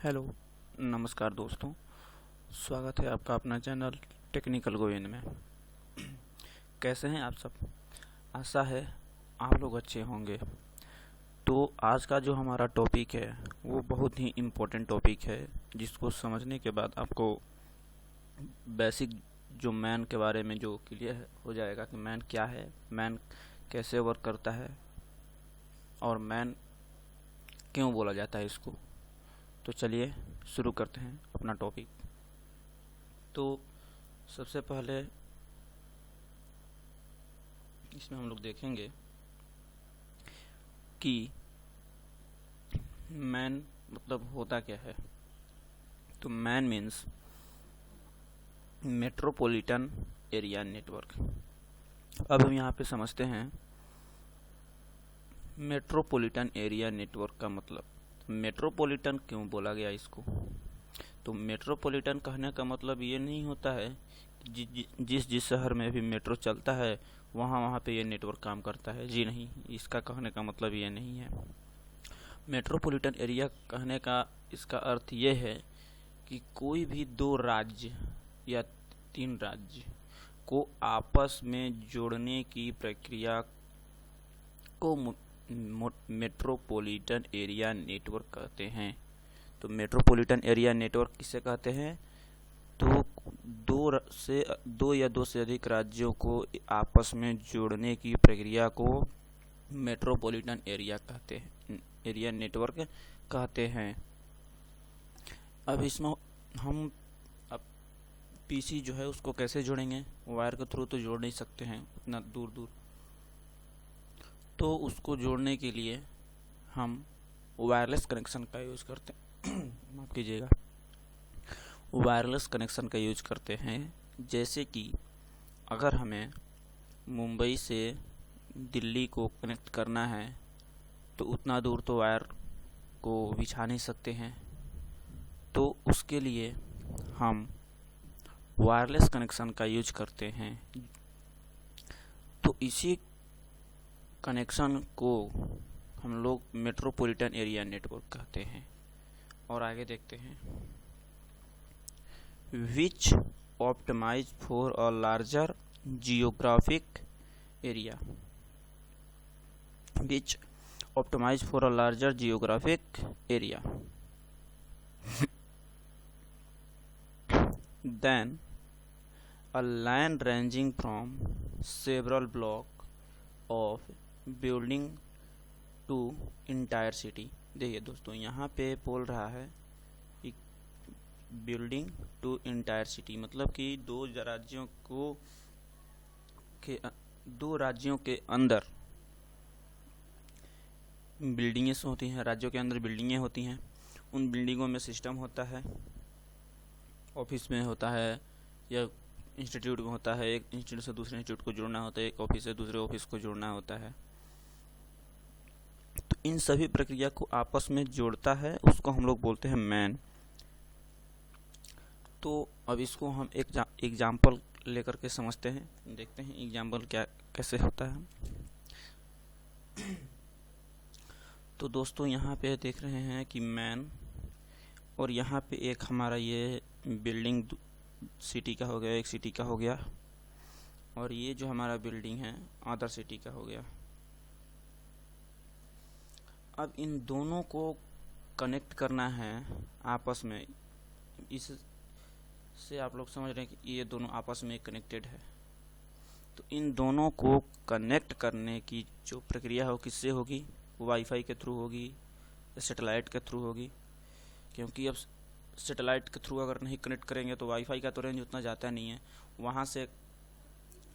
Hello, नमस्कार दोस्तों। स्वागत है आपका अपना चैनल टेक्निकल गोविंद में। कैसे हैं आप सब? आशा है आप लोग अच्छे होंगे। तो आज का जो हमारा टॉपिक है वो बहुत ही इम्पोर्टेंट टॉपिक है, जिसको समझने के बाद आपको बेसिक जो मैन के बारे में जो क्लियर हो जाएगा कि मैन क्या है, मैन कैसे वर्क करता है और मैन क्यों बोला जाता है इसको। तो चलिए शुरू करते हैं अपना टॉपिक। तो सबसे पहले इसमें हम लोग देखेंगे कि मैन मतलब होता क्या है। तो man means metropolitan area network. अब हम यहाँ पे समझते हैं मेट्रोपॉलिटन एरिया नेटवर्क का मतलब। मेट्रोपॉलिटन क्यों बोला गया इसको? तो मेट्रोपॉलिटन कहने का मतलब ये नहीं होता है कि जिस शहर में भी मेट्रो चलता है वहाँ पे ये नेटवर्क काम करता है। जी नहीं, इसका कहने का मतलब ये नहीं है। मेट्रोपॉलिटन एरिया कहने का इसका अर्थ ये है कि कोई भी दो राज्य या तीन राज्य को आपस में जोड़ने की प्रक्रिया को मेट्रोपॉलिटन एरिया नेटवर्क कहते हैं। तो मेट्रोपॉलिटन एरिया नेटवर्क किसे कहते हैं? तो दो या दो से अधिक राज्यों को आपस में जोड़ने की प्रक्रिया को मेट्रोपॉलिटन एरिया कहते हैं, एरिया नेटवर्क कहते हैं। अब इसमें हम अब पीसी जो है उसको कैसे जोड़ेंगे? वायर के थ्रू तो जोड़ नहीं सकते हैं उतना दूर दूर। तो उसको जोड़ने के लिए हम वायरलेस कनेक्शन का यूज करते हैं। माफ कीजिएगा, वायरलेस कनेक्शन का यूज करते हैं। जैसे कि अगर हमें मुंबई से दिल्ली को कनेक्ट करना है तो उतना दूर तो वायर को बिछा नहीं सकते हैं, तो उसके लिए हम वायरलेस कनेक्शन का यूज करते हैं। तो इसी कनेक्शन को हम लोग मेट्रोपॉलिटन एरिया नेटवर्क कहते हैं। और आगे देखते हैं, which optimise for a larger geographic area. Which optimise for a larger geographic area than a line ranging from several block of building to entire city। देखिए दोस्तों, यहाँ पे बोल रहा है कि बिल्डिंग टू इंटायर सिटी, मतलब कि दो राज्यों के अंदर बिल्डिंगें होती हैं, राज्यों के अंदर बिल्डिंगें होती हैं। उन बिल्डिंगों में सिस्टम होता है, ऑफिस में होता है या इंस्टीट्यूट में होता है। एक इंस्टीट्यूट से दूसरे इंस्टीट्यूट को जोड़ना होता है, एक ऑफिस से दूसरे ऑफिस को जोड़ना होता है। तो इन सभी प्रक्रिया को आपस में जोड़ता है, उसको हम लोग बोलते हैं मैन। तो अब इसको हम एक एग्जाम्पल लेकर के समझते हैं, देखते हैं एग्जाम्पल कैसे होता है। तो दोस्तों यहाँ पे देख रहे हैं कि मैन, और यहाँ पे एक हमारा ये बिल्डिंग सिटी का हो गया, एक सिटी का हो गया, और ये जो हमारा बिल्डिंग है अदर सिटी का हो गया। अब इन दोनों को कनेक्ट करना है आपस में। इससे आप लोग समझ रहे हैं कि ये दोनों आपस में कनेक्टेड है। तो इन दोनों को कनेक्ट करने की जो प्रक्रिया हो किससे होगी? वाईफाई के थ्रू होगी, सैटेलाइट के थ्रू होगी। क्योंकि अब सैटेलाइट के थ्रू अगर नहीं कनेक्ट करेंगे तो वाईफाई का तो रेंज उतना जाता नहीं है। वहाँ से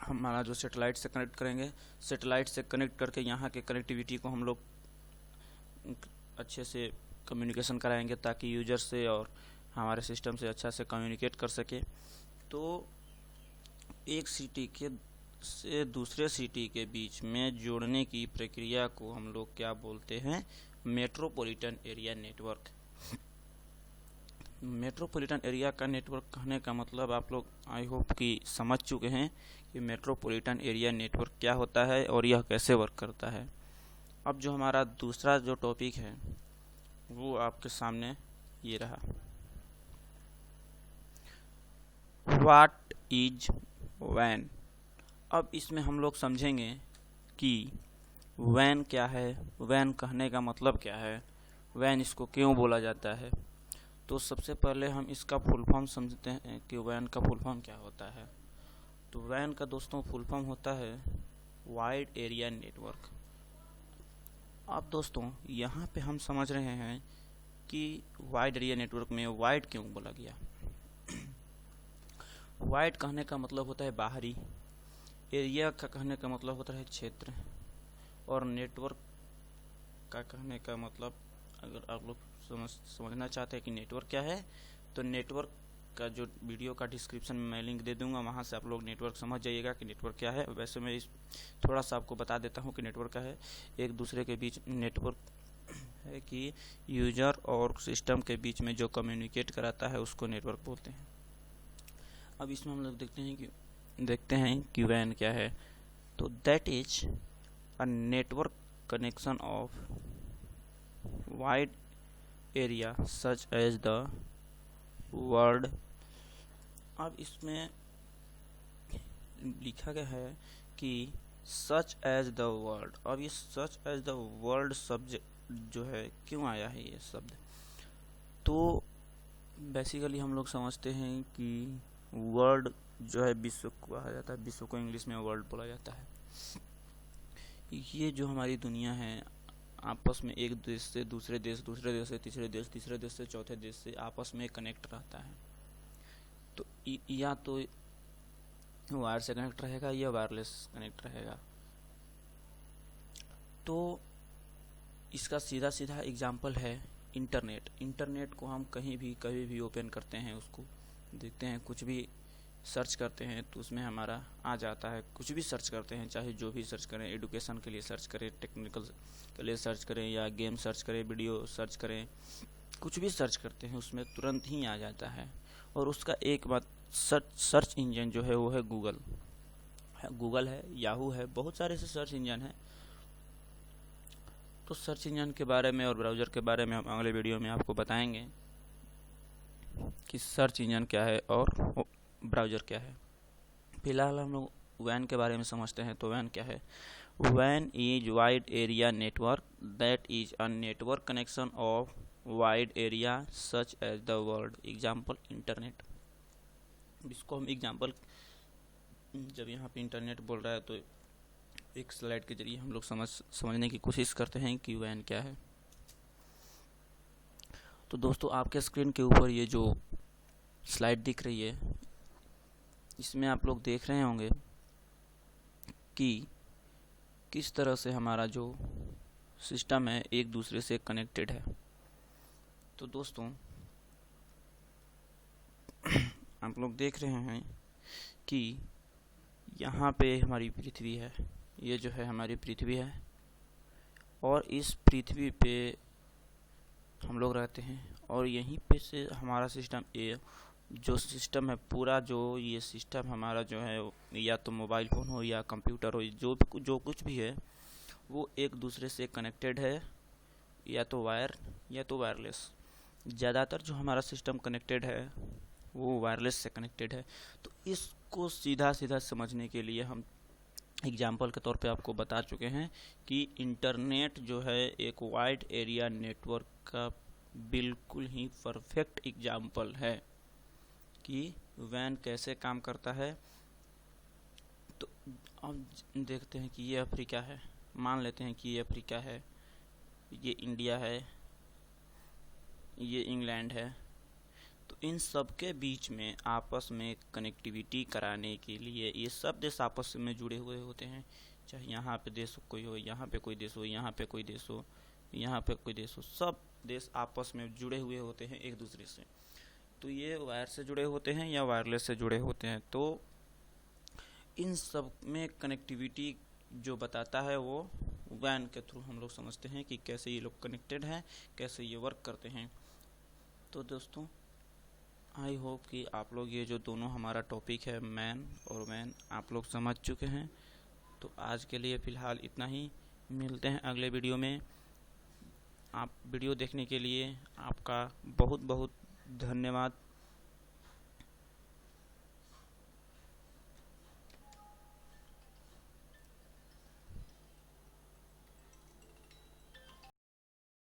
हमारा जो सैटेलाइट से कनेक्ट करेंगे, सैटेलाइट से कनेक्ट करके यहाँ के कनेक्टिविटी को हम लोग अच्छे से कम्युनिकेशन कराएंगे ताकि यूजर से और हमारे सिस्टम से अच्छा से कम्युनिकेट कर सके। तो एक सिटी के से दूसरे सिटी के बीच में जोड़ने की प्रक्रिया को हम लोग क्या बोलते हैं? Metropolitan area network. Metropolitan area का नेटवर्क कहने का मतलब आप लोग आई होप कि समझ चुके हैं कि मेट्रोपॉलिटन एरिया नेटवर्क क्या होता है और यह कैसे वर्क करता है। अब जो हमारा दूसरा जो टॉपिक है वो आपके सामने ये रहा। What is when. अब इसमें हम लोग समझेंगे कि वैन क्या है, वैन कहने का मतलब क्या है, वैन इसको क्यों बोला जाता है। तो सबसे पहले हम इसका फुल फॉर्म समझते हैं कि वैन का फुल फॉर्म क्या होता है। तो वैन का दोस्तों फुल फॉर्म होता है वाइड एरिया नेटवर्क। अब दोस्तों यहाँ पे हम समझ रहे हैं कि वाइड एरिया नेटवर्क में वाइड क्यों बोला गया। वाइड कहने का मतलब होता है बाहरी, एरिया का कहने का मतलब होता है क्षेत्र, और नेटवर्क का कहने का मतलब, अगर आप लोग समझना चाहते हैं कि नेटवर्क क्या है, तो नेटवर्क का जो वीडियो का डिस्क्रिप्शन में मैं लिंक दे दूंगा, वहाँ से आप लोग नेटवर्क समझ जाइएगा कि नेटवर्क क्या है। वैसे मैं थोड़ा सा आपको बता देता हूँ कि नेटवर्क क्या है। एक दूसरे के बीच नेटवर्क है कि यूजर और सिस्टम के बीच में जो कम्युनिकेट कराता है उसको नेटवर्क बोलते हैं। अब इसमें हम लोग देखते हैं कि वैन क्या है। तो that is a network connection of wide area such as the world. अब इसमें लिखा गया है कि सच एज द वर्ल्ड। अब ये सच एज द वर्ल्ड शब्द जो है क्यों आया है ये शब्द, तो बेसिकली हम लोग समझते हैं कि वर्ल्ड जो है विश्व को कहा जाता है, विश्व को इंग्लिश में वर्ल्ड बोला जाता है। ये जो हमारी दुनिया है आपस में एक देश से दूसरे देश, दूसरे देश से तीसरे देश, तीसरे देश से चौथे देश से आपस में कनेक्ट रहता है। तो या तो वायर से कनेक्ट रहेगा या वायरलेस कनेक्ट रहेगा। तो इसका सीधा सीधा एग्जाम्पल है इंटरनेट। इंटरनेट को हम कहीं भी कभी भी ओपन करते हैं, उसको देखते हैं, कुछ भी सर्च करते हैं तो उसमें हमारा आ जाता है। कुछ भी सर्च करते हैं, चाहे जो भी सर्च करें, एडुकेशन के लिए सर्च करें, टेक्निकल के लिए सर्च करें, या गेम सर्च करें, वीडियो सर्च करें, कुछ भी सर्च करते हैं उसमें तुरंत ही आ जाता है। और उसका एक बात सर्च इंजन जो है वो है गूगल है, याहू है, बहुत सारे से सर्च इंजन है। तो सर्च इंजन के बारे में और ब्राउज़र के बारे में हम अगले वीडियो में आपको बताएंगे कि सर्च इंजन क्या है और ब्राउज़र क्या है। फिलहाल हम लोग वैन के बारे में समझते हैं। तो वैन क्या है। वैन is wide area network that is a network connection of wide area such as the world. Example internet. इसको हम एग्जाम्पल, जब यहाँ पे इंटरनेट बोल रहा है तो एक स्लाइड के जरिए हम लोग समझने की कोशिश करते हैं कि वैन क्या है। तो दोस्तों आपके स्क्रीन के ऊपर ये जो स्लाइड दिख रही है, इसमें आप लोग देख रहे होंगे कि किस तरह से हमारा जो सिस्टम है एक दूसरे से कनेक्टेड है। तो दोस्तों आप लोग देख रहे हैं कि यहाँ पे हमारी पृथ्वी है, ये जो है हमारी पृथ्वी है, और इस पृथ्वी पे हम लोग रहते हैं, और यहीं पे से हमारा सिस्टम जो सिस्टम है पूरा, जो ये सिस्टम हमारा जो है, या तो मोबाइल फ़ोन हो या कंप्यूटर हो, जो कुछ भी है वो एक दूसरे से कनेक्टेड है, या तो वायर या तो वायरलेस। ज़्यादातर जो हमारा सिस्टम कनेक्टेड है वो वायरलेस से कनेक्टेड है। तो इसको सीधा सीधा समझने के लिए हम एग्जाम्पल के तौर पे आपको बता चुके हैं कि इंटरनेट जो है एक वाइड एरिया नेटवर्क का बिल्कुल ही परफेक्ट एग्जाम्पल है कि वैन कैसे काम करता है। तो अब देखते हैं कि ये अफ्रीका है, मान लेते हैं कि ये अफ्रीका है, ये इंडिया है, ये इंग्लैंड है। तो इन सब के बीच में आपस में कनेक्टिविटी कराने के लिए ये सब देश आपस में जुड़े हुए होते हैं। चाहे यहाँ पे देश कोई हो, यहाँ पे कोई देश हो, यहाँ पे कोई देश हो, यहाँ पे कोई देश हो, सब देश आपस में जुड़े हुए होते हैं एक दूसरे से। तो ये वायर से जुड़े होते हैं या वायरलेस से जुड़े होते हैं। तो इन सब में कनेक्टिविटी जो बताता है वो वैन के थ्रू हम लोग समझते हैं कि कैसे ये लोग कनेक्टेड हैं, कैसे ये वर्क करते हैं। तो दोस्तों आई होप कि आप लोग ये जो दोनों हमारा टॉपिक है मैन और वैन, आप लोग समझ चुके हैं। तो आज के लिए फ़िलहाल इतना ही, मिलते हैं अगले वीडियो में। आप वीडियो देखने के लिए आपका बहुत बहुत धन्यवाद।